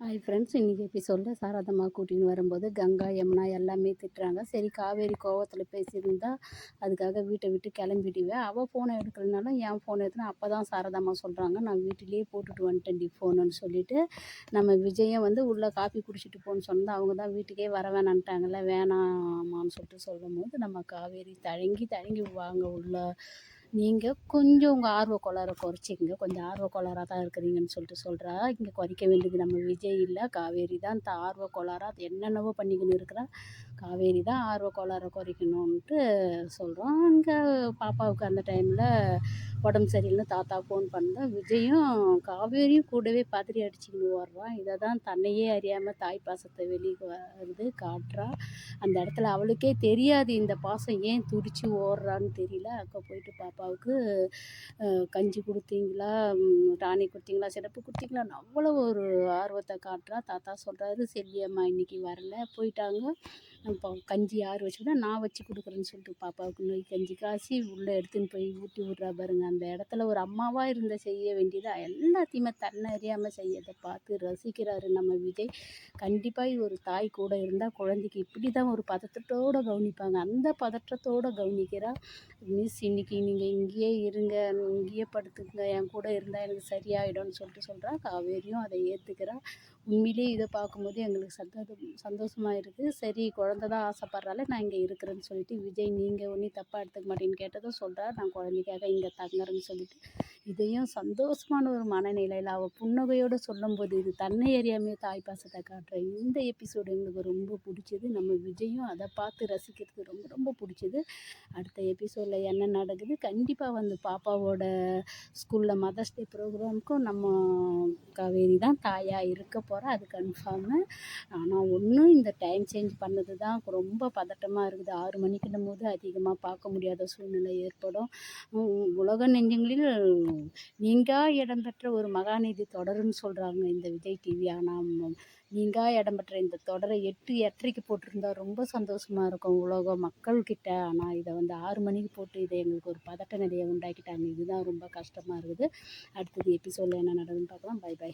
Hi friends, இன்றைக்கி எபிசோடில் சாரதம்மா கூட்டின்னு வரும்போது கங்கா யமுனா எல்லாமே திட்டுறாங்க. சரி, காவேரி கோவத்தில் பேசியிருந்தா அதுக்காக வீட்டை விட்டு கிளம்பிடுவேன். அவள் ஃபோனை எடுக்கலனாலும் என் ஃபோனை எடுத்துனா அப்போ தான் சாரதாம்மா சொல்கிறாங்க, நான் வீட்டிலேயே போட்டுட்டு வந்துட்டேன்டி ஃபோனுன்னு சொல்லிட்டு நம்ம விஜயம் வந்து உள்ளே காஃபி குடிச்சிட்டு போன்னு சொன்னால் அவங்க தான் வீட்டுக்கே வர வேணான்ட்டாங்கல்ல, வேணாமான்னு சொல்லிட்டு சொல்லும்போது நம்ம காவேரி தயங்கி தயங்கி வாங்க உள்ள, நீங்கள் கொஞ்சம் உங்கள் ஆர்வ கோளாறை குறைச்சிக்கங்க, கொஞ்சம் ஆர்வ கோளாறாக தான் இருக்கிறீங்கன்னு சொல்லிட்டு சொல்கிறா. இங்கே குறைக்க வேண்டியது நம்ம விஜய் இல்லை, காவேரி தான் ஆர்வ கோளாறாக அது என்னென்னவோ பண்ணிக்கின்னு இருக்கிறா. காவேரி தான் ஆர்வ கோளாறை குறைக்கணுன்ட்டு சொல்கிறோம். இங்கே பாப்பாவுக்கு அந்த டைமில் உடம்பு சரியில்லைன்னு தாத்தா ஃபோன் பண்ணால் விஜயும் காவேரியும் கூடவே பதறி அடிச்சுக்கின்னு ஓடுறான். இதை தான் தன்னையே அறியாமல் தாய் பாசத்தை வெளியே வருது காட்டுறா. அந்த இடத்துல அவளுக்கே தெரியாது இந்த பாசம் ஏன் துடிச்சு ஓடுறான்னு தெரியல. அங்கே போயிட்டு பாப்பாவுக்கு கஞ்சி கொடுத்தீங்களா, டானிக் கொடுத்தீங்களா, சிறப்பு கொடுத்தீங்களான்னு அவ்வளோ ஒரு ஆர்வத்தை காட்டுறா. தாத்தா சொல்கிறாரு, செல்வியம்மா இன்னைக்கு வரல, போயிட்டாங்க, இப்போ கஞ்சி யார் வச்சுக்கிட்டா நான் வச்சு கொடுக்குறேன்னு சொல்லிட்டு பாப்பாவுக்கு நோய் கஞ்சி காசி உள்ளே எடுத்துன்னு போய் ஊட்டி விட்றா பாருங்க. அந்த இடத்துல ஒரு அம்மாவாக இருந்த செய்ய வேண்டியதை எல்லாத்தையுமே தன்னை அறியாமல் செய்யதை பார்த்து ரசிக்கிறாரு நம்ம விஜய். கண்டிப்பாக ஒரு தாய் கூட இருந்தால் குழந்தைக்கு இப்படி தான் ஒரு பதற்றத்தோடு கவனிப்பாங்க. அந்த பதற்றத்தோடு கவனிக்கிறா. மிஸ் இன்னைக்கு நீங்கள் இங்கேயே இருங்க, இங்கேயே படுத்துக்குங்க, என் கூட இருந்தால் எனக்கு சரியாயிடும்னு சொல்லிட்டு சொல்கிறா. காவேரியும் அதை ஏற்றுக்கிறா. உண்மையிலே இதை பார்க்கும்போது எங்களுக்கு சந்தோஷமாக இருக்குது. சரி, குழந்த தான் ஆசைப்பட்றால நான் இங்கே இருக்கிறேன்னு சொல்லிட்டு விஜய் நீங்கள் ஒன்றும் தப்பாக எடுத்துக்க மாட்டேன்னு கேட்டதும் சொல்கிறா, நான் குழந்தைக்காக இங்கே தங்குறேன்னு சொல்லிட்டு. இதையும் சந்தோஷமான ஒரு மனநிலையில் அவள் புன்னகையோடு சொல்லும்போது இது தன்னை அறியாமையே தாய் பாசத்தை காட்டுற இந்த எபிசோடு எங்களுக்கு ரொம்ப பிடிச்சது. நம்ம விஜயும் அதை பார்த்து ரசிக்கிறது ரொம்ப ரொம்ப பிடிச்சது. அடுத்த எபிசோடில் என்ன நடக்குது, கண்டிப்பாக வந்து பாப்பாவோட ஸ்கூலில் மதர்ஸ் டே ப்ரோக்ராமுக்கும் நம்ம காவேரி தான் தாயாக இருக்க போகிறா, அது கன்ஃபார்மு. ஆனால் ஒன்றும் இந்த டைம் சேஞ்ச் பண்ணது தான் ரொம்ப பதட்டமாக இருக்குது. 6 மணிக்குன்னும் போது அதிகமாக பார்க்க முடியாத சூழ்நிலை ஏற்படும். உலக நெஞ்சங்களில் நீங்கா இடம்பெற்ற ஒரு மகாநீதி தொடருன்னு சொல்கிறாங்க இந்த விஜய் டிவி. ஆனால் நீங்கா இடம்பெற்ற இந்த தொடரை 8, 8:30க்கு போட்டிருந்தா ரொம்ப சந்தோஷமாக இருக்கும் உலக மக்கள்கிட்ட. ஆனால் இதை வந்து 6 மணிக்கு போட்டு இதை எங்களுக்கு ஒரு பதட்ட நிலையை உண்டாக்கிட்டாங்க. இதுதான் ரொம்ப கஷ்டமாக இருக்குது. அடுத்தது எபிசோடில் என்ன நடக்குதுன்னு பார்க்கலாம். Bye by.